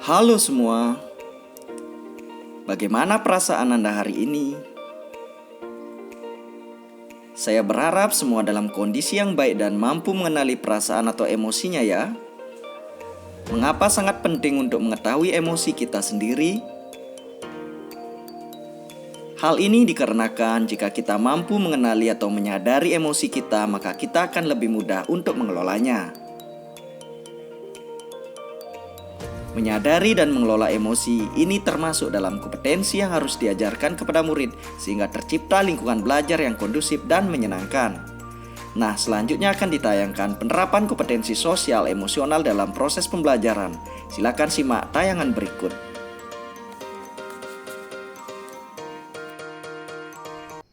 Halo semua, bagaimana perasaan Anda hari ini? Saya berharap semua dalam kondisi yang baik dan mampu mengenali perasaan atau emosinya ya. Mengapa sangat penting untuk mengetahui emosi kita sendiri? Hal ini dikarenakan jika kita mampu mengenali atau menyadari emosi kita, maka kita akan lebih mudah untuk mengelolanya. Menyadari dan mengelola emosi ini termasuk dalam kompetensi yang harus diajarkan kepada murid sehingga tercipta lingkungan belajar yang kondusif dan menyenangkan. Nah, selanjutnya akan ditayangkan penerapan kompetensi sosial emosional dalam proses pembelajaran. Silakan simak tayangan berikut.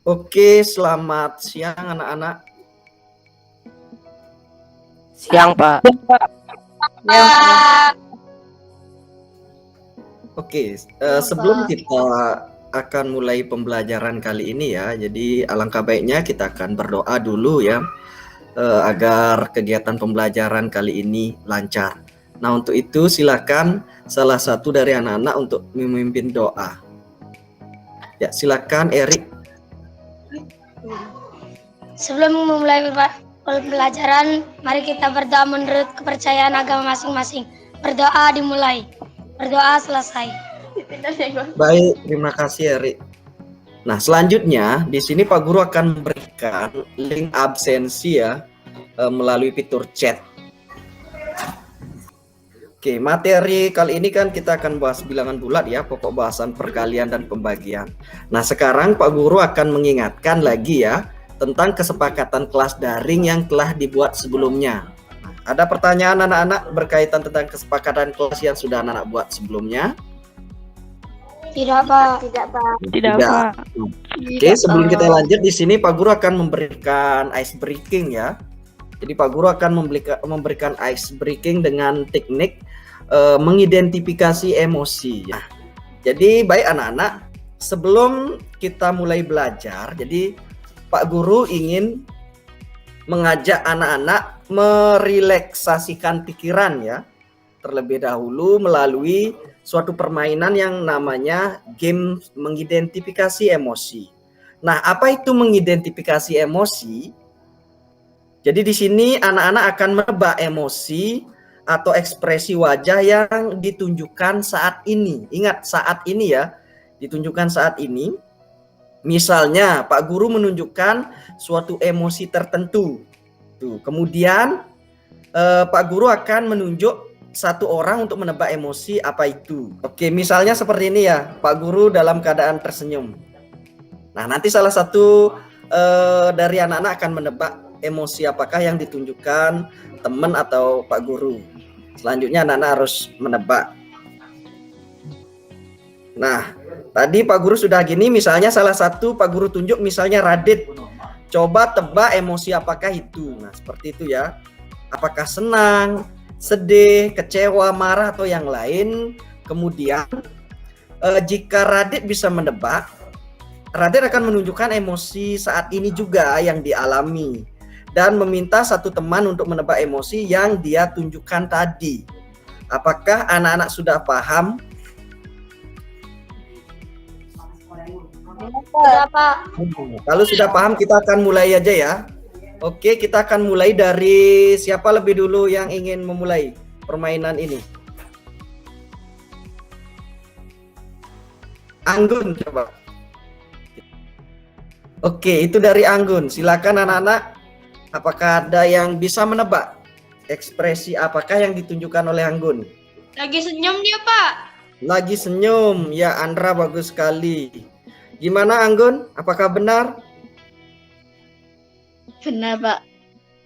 Oke, selamat siang anak-anak. Siang, Pak. Oke, sebelum kita akan mulai pembelajaran kali ini ya, jadi alangkah baiknya kita akan berdoa dulu ya, agar kegiatan pembelajaran kali ini lancar. Nah, untuk itu silakan salah satu dari anak-anak untuk memimpin doa. Ya, silakan Erik. Sebelum memulai pembelajaran, mari kita berdoa menurut kepercayaan agama masing-masing. Berdoa dimulai, berdoa selesai. Baik, terima kasih Erik. Nah, selanjutnya di sini Pak Guru akan memberikan link absensi ya melalui fitur chat. Oke, materi kali ini kan kita akan bahas bilangan bulat ya, pokok bahasan perkalian dan pembagian. Nah, sekarang Pak Guru akan mengingatkan lagi ya tentang kesepakatan kelas daring yang telah dibuat sebelumnya. Nah, ada pertanyaan anak-anak berkaitan tentang kesepakatan kelas yang sudah anak-anak buat sebelumnya? Tidak, Pak. Tidak, Pak. Oke, sebelum kita lanjut di sini Pak Guru akan memberikan ice breaking ya. Jadi Pak Guru akan memberikan ice breaking dengan teknik mengidentifikasi emosi. Nah, jadi baik anak-anak, sebelum kita mulai belajar, jadi Pak Guru ingin mengajak anak-anak merelaksasikan pikiran ya, terlebih dahulu melalui suatu permainan yang namanya game mengidentifikasi emosi. Nah, apa itu mengidentifikasi emosi? Jadi di sini anak-anak akan menebak emosi atau ekspresi wajah yang ditunjukkan saat ini. Ingat, saat ini ya, ditunjukkan saat ini. Misalnya, Pak Guru menunjukkan suatu emosi tertentu. Tuh, kemudian Pak Guru akan menunjuk satu orang untuk menebak emosi apa itu. Oke, misalnya seperti ini ya, Pak Guru dalam keadaan tersenyum. Nah, nanti salah satu dari anak-anak akan menebak emosi apakah yang ditunjukkan teman atau Pak Guru. Selanjutnya anak-anak harus menebak. Nah, tadi Pak Guru sudah gini, misalnya salah satu Pak Guru tunjuk misalnya Radit. Coba tebak emosi apakah itu. Nah, seperti itu ya. Apakah senang, sedih, kecewa, marah atau yang lain. Kemudian jika Radit bisa menebak, Radit akan menunjukkan emosi saat ini juga yang dialami dan meminta satu teman untuk menebak emosi yang dia tunjukkan tadi. Apakah anak-anak sudah paham? Sudah, Pak. Kalau sudah paham kita akan mulai aja ya. Oke, kita akan mulai dari siapa lebih dulu yang ingin memulai permainan ini? Anggun coba. Oke, itu dari Anggun. Silakan anak-anak. Apakah ada yang bisa menebak ekspresi apakah yang ditunjukkan oleh Anggun? Lagi senyum dia, Pak. Lagi senyum. Ya, Andra bagus sekali. Gimana Anggun? Apakah benar? Benar, Pak.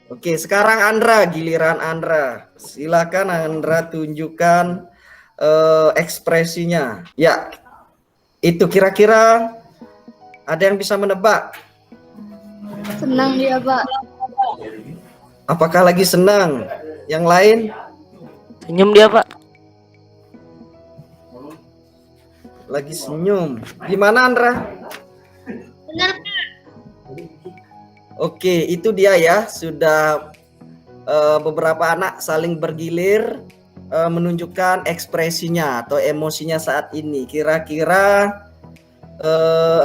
Oke, sekarang Andra, giliran Andra. Silakan Andra tunjukkan ekspresinya. Ya, itu kira-kira ada yang bisa menebak? Senang dia, Pak. Apakah lagi senang? Yang lain? Senyum dia, Pak. Lagi senyum. Gimana Andra? Benar, Pak. Oke, itu dia ya. Sudah beberapa anak saling bergilir menunjukkan ekspresinya atau emosinya saat ini. Kira-kira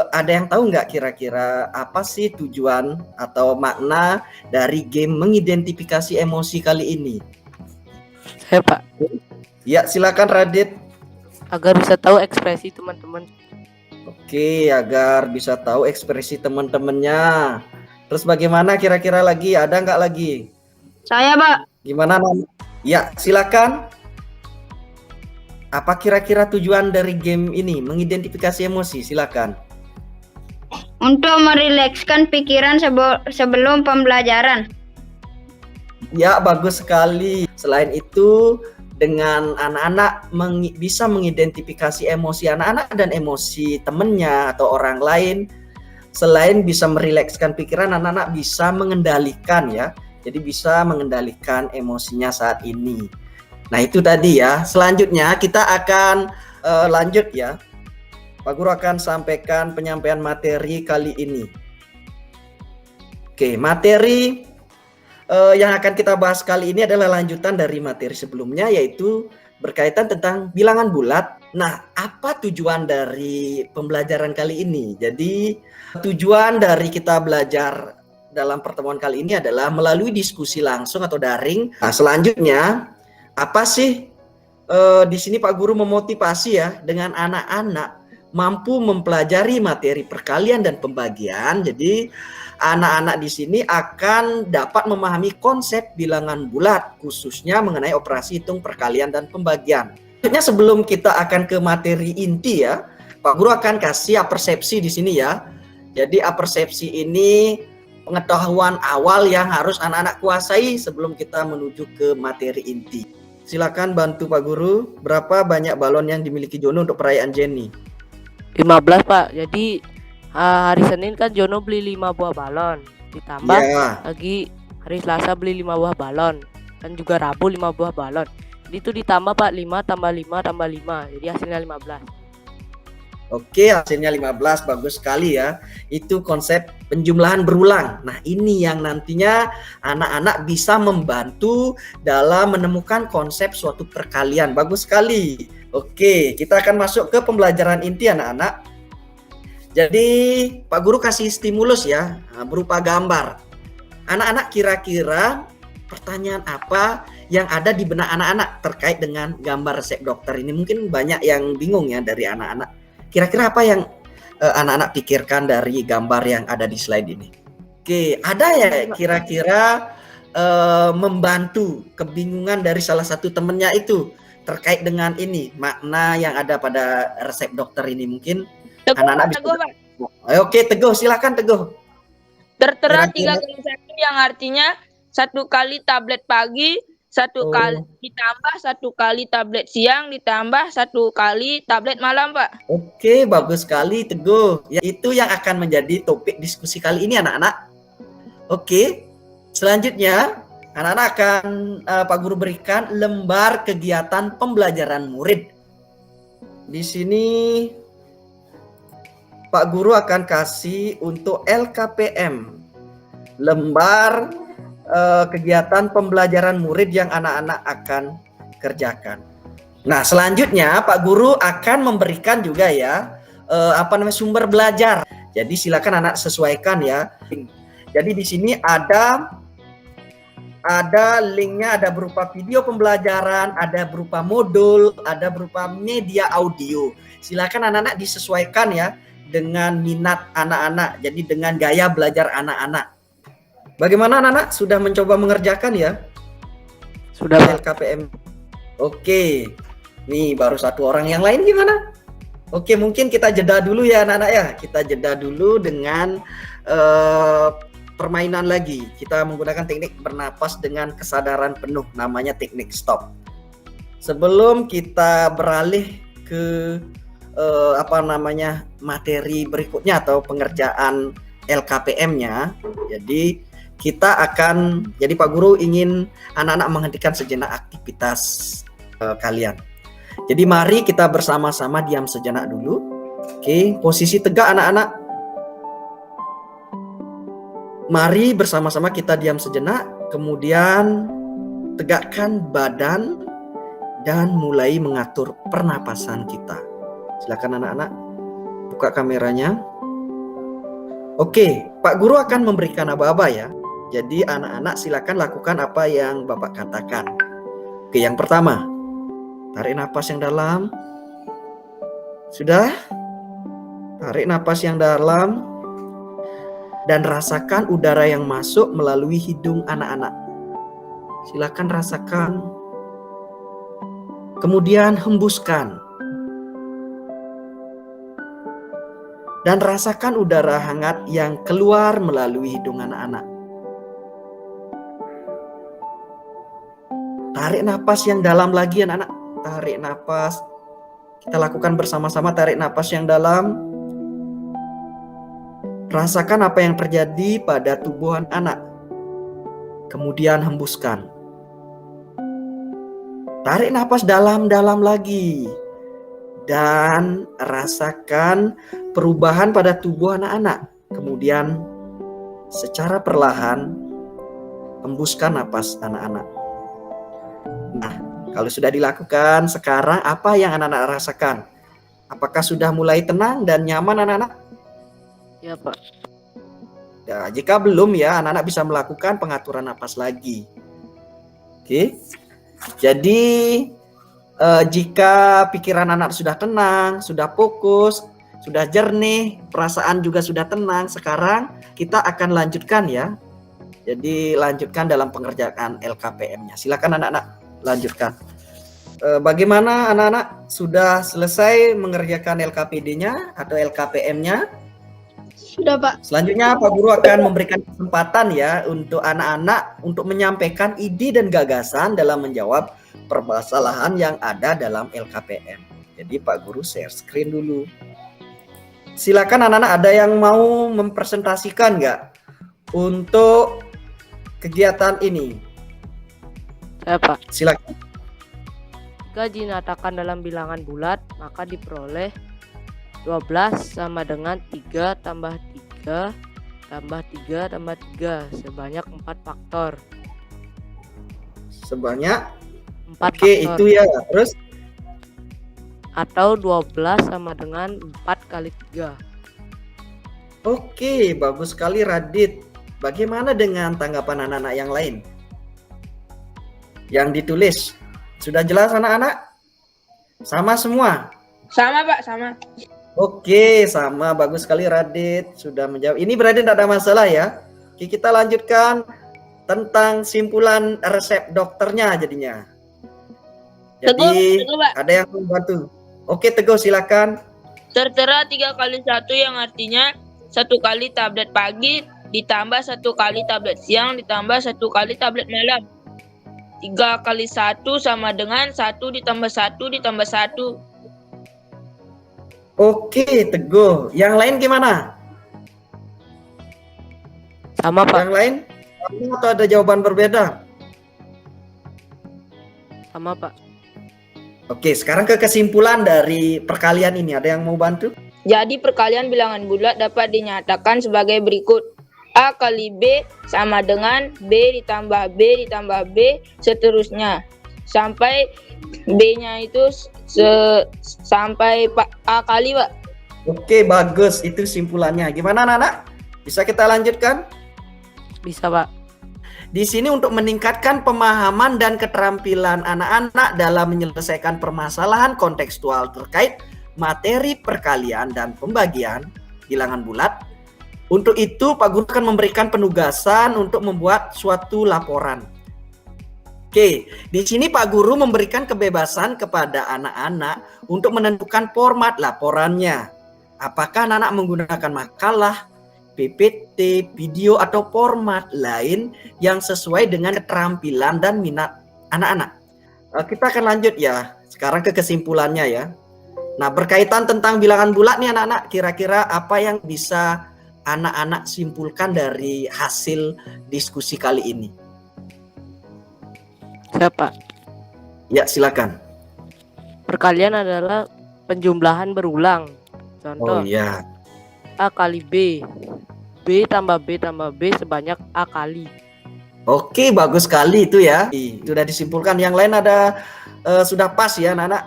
ada yang tahu nggak kira-kira apa sih tujuan atau makna dari game mengidentifikasi emosi kali ini? Saya Pak, Ya, silakan Radit. agar bisa tahu ekspresi teman-teman. Oke, agar bisa tahu ekspresi teman-temannya. Terus bagaimana kira-kira lagi? Ada nggak lagi? Saya, Pak. Gimana? Ya, silakan. Apa kira-kira tujuan dari game ini? Mengidentifikasi emosi, silakan. Untuk merilekskan pikiran sebelum pembelajaran. Ya, bagus sekali. Selain itu, dengan anak-anak bisa mengidentifikasi emosi anak-anak dan emosi temannya atau orang lain. Selain bisa merilekskan pikiran, anak-anak bisa mengendalikan ya. Jadi bisa mengendalikan emosinya saat ini. Nah, itu tadi ya. Selanjutnya kita akan lanjut ya. Pak Guru akan sampaikan penyampaian materi kali ini. Oke, materi yang akan kita bahas kali ini adalah lanjutan dari materi sebelumnya, yaitu berkaitan tentang bilangan bulat. Nah, apa tujuan dari pembelajaran kali ini? Jadi, tujuan dari kita belajar dalam pertemuan kali ini adalah melalui diskusi langsung atau daring. Nah, selanjutnya, apa sih di sini Pak Guru memotivasi ya dengan anak-anak mampu mempelajari materi perkalian dan pembagian. Jadi anak-anak di sini akan dapat memahami konsep bilangan bulat, khususnya mengenai operasi hitung perkalian dan pembagian. Selanjutnya sebelum kita akan ke materi inti ya, Pak Guru akan kasih apersepsi di sini ya. Jadi apersepsi ini pengetahuan awal yang harus anak-anak kuasai sebelum kita menuju ke materi inti. Silakan bantu Pak Guru, berapa banyak balon yang dimiliki Jono untuk perayaan Jenny? 15 Pak. Jadi hari Senin kan Jono beli 5 buah balon. Ditambah Ya. lagi hari Selasa beli 5 buah balon. Dan juga Rabu 5 buah balon. Jadi itu ditambah Pak, 5 tambah 5 tambah 5. Jadi hasilnya 15. Oke, hasilnya 15, bagus sekali ya. Itu konsep penjumlahan berulang. Nah, ini yang nantinya anak-anak bisa membantu dalam menemukan konsep suatu perkalian. Bagus sekali. Oke, kita akan masuk ke pembelajaran inti anak-anak. Jadi, Pak Guru kasih stimulus ya, berupa gambar. Anak-anak kira-kira pertanyaan apa yang ada di benak anak-anak terkait dengan gambar resep dokter ini? Mungkin banyak yang bingung ya dari anak-anak. Kira-kira apa yang anak-anak pikirkan dari gambar yang ada di slide ini? Oke, ada ya kira-kira membantu kebingungan dari salah satu temennya itu terkait dengan ini, makna yang ada pada resep dokter ini mungkin anak-anak bisa. Oke, Teguh, silakan Teguh. Tertera Kira-kira. 3 kali 1 yang artinya 1 kali tablet pagi, 1 kali ditambah 1 kali tablet siang, ditambah 1 kali tablet malam, Pak. Oke, bagus sekali Teguh. Ya, itu yang akan menjadi topik diskusi kali ini anak-anak. Oke, selanjutnya anak-anak akan Pak Guru berikan lembar kegiatan pembelajaran murid. Di sini Pak Guru akan kasih untuk LKPM lembar kegiatan pembelajaran murid yang anak-anak akan kerjakan. Nah, selanjutnya Pak Guru akan memberikan juga ya sumber belajar. Jadi silakan anak sesuaikan ya. Jadi di sini ada linknya, ada berupa video pembelajaran, ada berupa modul, ada berupa media audio. Silakan anak-anak disesuaikan ya dengan minat anak-anak. Jadi dengan gaya belajar anak-anak. Bagaimana anak-anak? Sudah mencoba mengerjakan ya? Sudah Pak. LKPM. Oke. Nih baru satu orang, yang lain gimana? Oke, mungkin kita jeda dulu ya anak-anak ya. Kita jeda dulu dengan permainan lagi. Kita menggunakan teknik bernapas dengan kesadaran penuh, namanya teknik stop. Sebelum kita beralih ke materi berikutnya atau pengerjaan LKPM-nya. Jadi Pak Guru ingin anak-anak menghentikan sejenak aktivitas kalian. Jadi mari kita bersama-sama diam sejenak dulu. Oke, posisi tegak anak-anak. Mari bersama-sama kita diam sejenak, kemudian tegakkan badan dan mulai mengatur pernapasan kita. Silakan anak-anak, buka kameranya. Oke, Pak Guru akan memberikan aba-aba ya. Jadi anak-anak silakan lakukan apa yang Bapak katakan. Oke, yang pertama, tarik napas yang dalam. Sudah? Tarik napas yang dalam dan rasakan udara yang masuk melalui hidung anak-anak. Silakan rasakan. Kemudian hembuskan. Dan rasakan udara hangat yang keluar melalui hidung anak-anak. Tarik napas yang dalam lagi anak-anak. Tarik napas. Kita lakukan bersama-sama, tarik napas yang dalam. Rasakan apa yang terjadi pada tubuh anak. Kemudian hembuskan. Tarik napas dalam-dalam lagi. Dan rasakan perubahan pada tubuh anak-anak. Kemudian secara perlahan hembuskan napas anak-anak. Nah, kalau sudah dilakukan, sekarang apa yang anak-anak rasakan? Apakah sudah mulai tenang dan nyaman anak-anak? Ya Pak. Ya, jika belum ya, anak-anak bisa melakukan pengaturan napas lagi. Oke. Jadi jika pikiran anak sudah tenang, sudah fokus, sudah jernih, perasaan juga sudah tenang, sekarang kita akan lanjutkan ya. Jadi lanjutkan dalam pengerjaan LKPM-nya. Silakan anak-anak lanjutkan. Bagaimana anak-anak sudah selesai mengerjakan LKPD-nya atau LKPM-nya? Sudah, Pak. Selanjutnya Pak Guru akan memberikan kesempatan ya untuk anak-anak untuk menyampaikan ide dan gagasan dalam menjawab permasalahan yang ada dalam LKPM. Jadi Pak Guru share screen dulu. Silakan anak-anak, ada yang mau mempresentasikan nggak untuk kegiatan ini? Saya Pak. Silakan. Jika dinyatakan dalam bilangan bulat, maka diperoleh 12 sama dengan 3 tambah 3 tambah 3 tambah 3 sebanyak 4 faktor. Sebanyak 4 Oke, faktor. itu ya. Terus Atau 12 sama dengan 4 kali 3. oke, bagus sekali Radit. Bagaimana dengan tanggapan anak-anak yang lain? Yang ditulis. Sudah jelas anak-anak? Sama semua? Sama Pak, sama. Oke, sama. Bagus sekali Radit. Sudah menjawab. Ini berarti tidak ada masalah ya. Oke, kita lanjutkan tentang simpulan resep dokternya jadinya. Jadi Teguh, Pak. ada yang membantu. Oke, Teguh silakan. Tertera 3 kali 1 yang artinya 1 kali tablet pagi ditambah 1 kali tablet siang ditambah 1 kali tablet malam. 3 kali 1 sama dengan 1 ditambah 1 ditambah 1. Oke, Teguh. Yang lain gimana? Sama Pak. Yang lain? Sama atau ada jawaban berbeda? Sama Pak. Oke, sekarang ke kesimpulan dari perkalian ini. Ada yang mau bantu? Jadi perkalian bilangan bulat dapat dinyatakan sebagai berikut. A kali B sama dengan B ditambah B ditambah B seterusnya. Sampai B-nya itu sampai A kali, Pak. Oke, bagus. Itu simpulannya. Gimana anak-anak? Bisa kita lanjutkan? Bisa Pak. Di sini untuk meningkatkan pemahaman dan keterampilan anak-anak dalam menyelesaikan permasalahan kontekstual terkait materi perkalian dan pembagian bilangan bulat. Untuk itu, Pak Guru akan memberikan penugasan untuk membuat suatu laporan. Oke, di sini Pak Guru memberikan kebebasan kepada anak-anak untuk menentukan format laporannya. Apakah anak-anak menggunakan makalah, PPT, video, atau format lain yang sesuai dengan keterampilan dan minat anak-anak. Kita akan lanjut ya, sekarang ke kesimpulannya ya. Nah, berkaitan tentang bilangan bulat nih anak-anak, kira-kira apa yang bisa anak-anak simpulkan dari hasil diskusi kali ini? Siapa? Ya, silakan. Perkalian adalah penjumlahan berulang. Contoh, Oh iya. A kali B. B tambah B tambah B sebanyak A kali. Oke, bagus sekali itu ya. Sudah disimpulkan. Yang lain ada sudah pas ya anak-anak.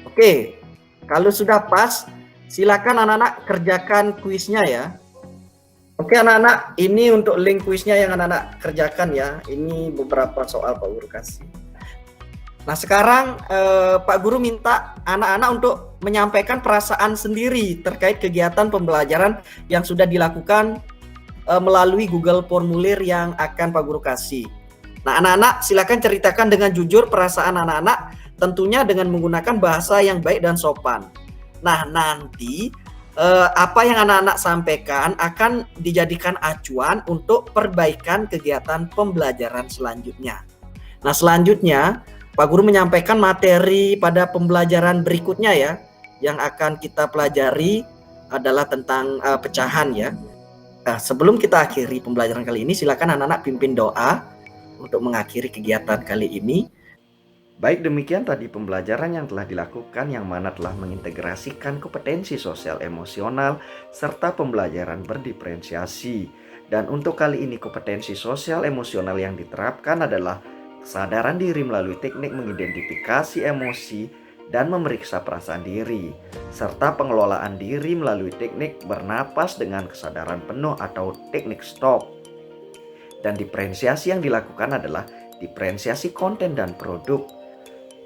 Oke, kalau sudah pas, silakan anak-anak kerjakan kuisnya ya. Oke anak-anak, ini untuk link kuisnya yang anak-anak kerjakan ya. Ini beberapa soal Pak Guru kasih. Nah sekarang Pak Guru minta anak-anak untuk menyampaikan perasaan sendiri terkait kegiatan pembelajaran yang sudah dilakukan melalui Google Formulir yang akan Pak Guru kasih. Nah anak-anak silakan ceritakan dengan jujur perasaan anak-anak, tentunya dengan menggunakan bahasa yang baik dan sopan. Nah nanti apa yang anak-anak sampaikan akan dijadikan acuan untuk perbaikan kegiatan pembelajaran selanjutnya. Nah selanjutnya Pak Guru menyampaikan materi pada pembelajaran berikutnya ya, yang akan kita pelajari adalah tentang pecahan ya. Nah, sebelum kita akhiri pembelajaran kali ini, silakan anak-anak pimpin doa untuk mengakhiri kegiatan kali ini. Baik, demikian tadi pembelajaran yang telah dilakukan yang mana telah mengintegrasikan kompetensi sosial emosional serta pembelajaran berdiferensiasi. Dan untuk kali ini kompetensi sosial emosional yang diterapkan adalah kesadaran diri melalui teknik mengidentifikasi emosi dan memeriksa perasaan diri, serta pengelolaan diri melalui teknik bernapas dengan kesadaran penuh atau teknik stop. Dan diferensiasi yang dilakukan adalah diferensiasi konten dan produk.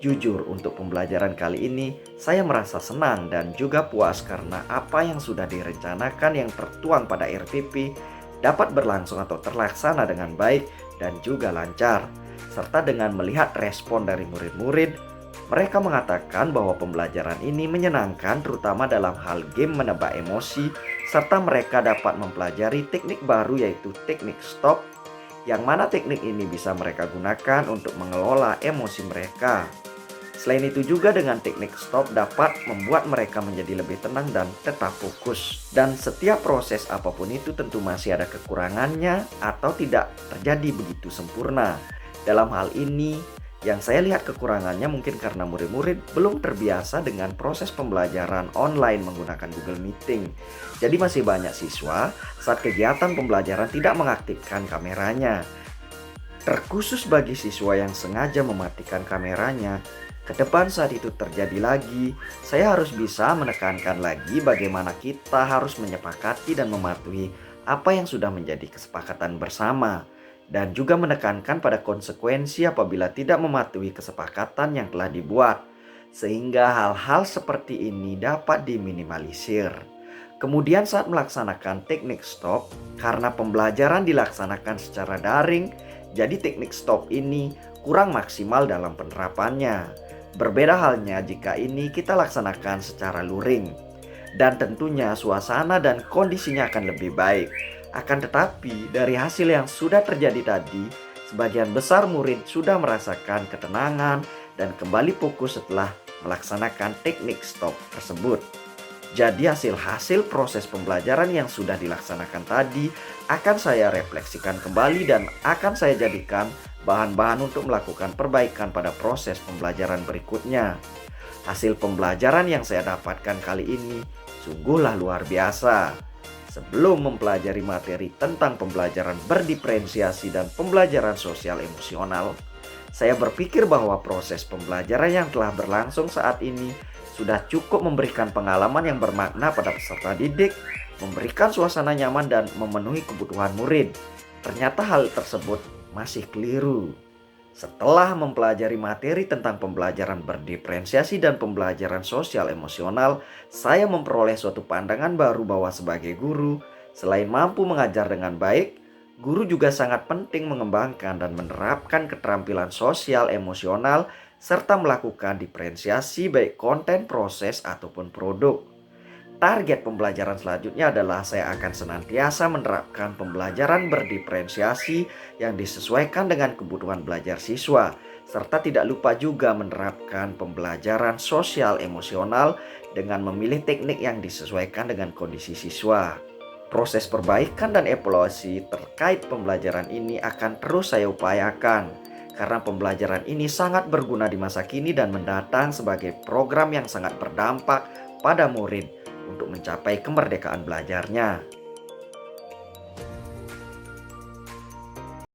Jujur, untuk pembelajaran kali ini saya merasa senang dan juga puas karena apa yang sudah direncanakan yang tertuang pada RPP dapat berlangsung atau terlaksana dengan baik dan juga lancar. Serta dengan melihat respon dari murid-murid, mereka mengatakan bahwa pembelajaran ini menyenangkan terutama dalam hal game menebak emosi, serta mereka dapat mempelajari teknik baru yaitu teknik stop, yang mana teknik ini bisa mereka gunakan untuk mengelola emosi mereka. Selain itu juga dengan teknik stop dapat membuat mereka menjadi lebih tenang dan tetap fokus. Dan setiap proses apapun itu tentu masih ada kekurangannya atau tidak terjadi begitu sempurna. Dalam hal ini, yang saya lihat kekurangannya mungkin karena murid-murid belum terbiasa dengan proses pembelajaran online menggunakan Google Meeting. Jadi masih banyak siswa saat kegiatan pembelajaran tidak mengaktifkan kameranya. Terkhusus bagi siswa yang sengaja mematikan kameranya, ke depan saat itu terjadi lagi, saya harus bisa menekankan lagi bagaimana kita harus menyepakati dan mematuhi apa yang sudah menjadi kesepakatan bersama. Dan juga menekankan pada konsekuensi apabila tidak mematuhi kesepakatan yang telah dibuat, sehingga hal-hal seperti ini dapat diminimalisir. Kemudian saat melaksanakan teknik stop, karena pembelajaran dilaksanakan secara daring, jadi teknik stop ini kurang maksimal dalam penerapannya. Berbeda halnya jika ini kita laksanakan secara luring, dan tentunya suasana dan kondisinya akan lebih baik. Akan tetapi dari hasil yang sudah terjadi tadi, sebagian besar murid sudah merasakan ketenangan dan kembali fokus setelah melaksanakan teknik stop tersebut. Jadi hasil proses pembelajaran yang sudah dilaksanakan tadi akan saya refleksikan kembali dan akan saya jadikan bahan-bahan untuk melakukan perbaikan pada proses pembelajaran berikutnya. Hasil pembelajaran yang saya dapatkan kali ini sungguhlah luar biasa. Sebelum mempelajari materi tentang pembelajaran berdiferensiasi dan pembelajaran sosial emosional, saya berpikir bahwa proses pembelajaran yang telah berlangsung saat ini sudah cukup memberikan pengalaman yang bermakna pada peserta didik, memberikan suasana nyaman dan memenuhi kebutuhan murid. Ternyata hal tersebut masih keliru. Setelah mempelajari materi tentang pembelajaran berdiferensiasi dan pembelajaran sosial emosional, saya memperoleh suatu pandangan baru bahwa sebagai guru, selain mampu mengajar dengan baik, guru juga sangat penting mengembangkan dan menerapkan keterampilan sosial emosional serta melakukan diferensiasi baik konten, proses, ataupun produk. Target pembelajaran selanjutnya adalah saya akan senantiasa menerapkan pembelajaran berdiferensiasi yang disesuaikan dengan kebutuhan belajar siswa, serta tidak lupa juga menerapkan pembelajaran sosial emosional dengan memilih teknik yang disesuaikan dengan kondisi siswa. Proses perbaikan dan evaluasi terkait pembelajaran ini akan terus saya upayakan, karena pembelajaran ini sangat berguna di masa kini dan mendatang sebagai program yang sangat berdampak pada murid untuk mencapai kemerdekaan belajarnya.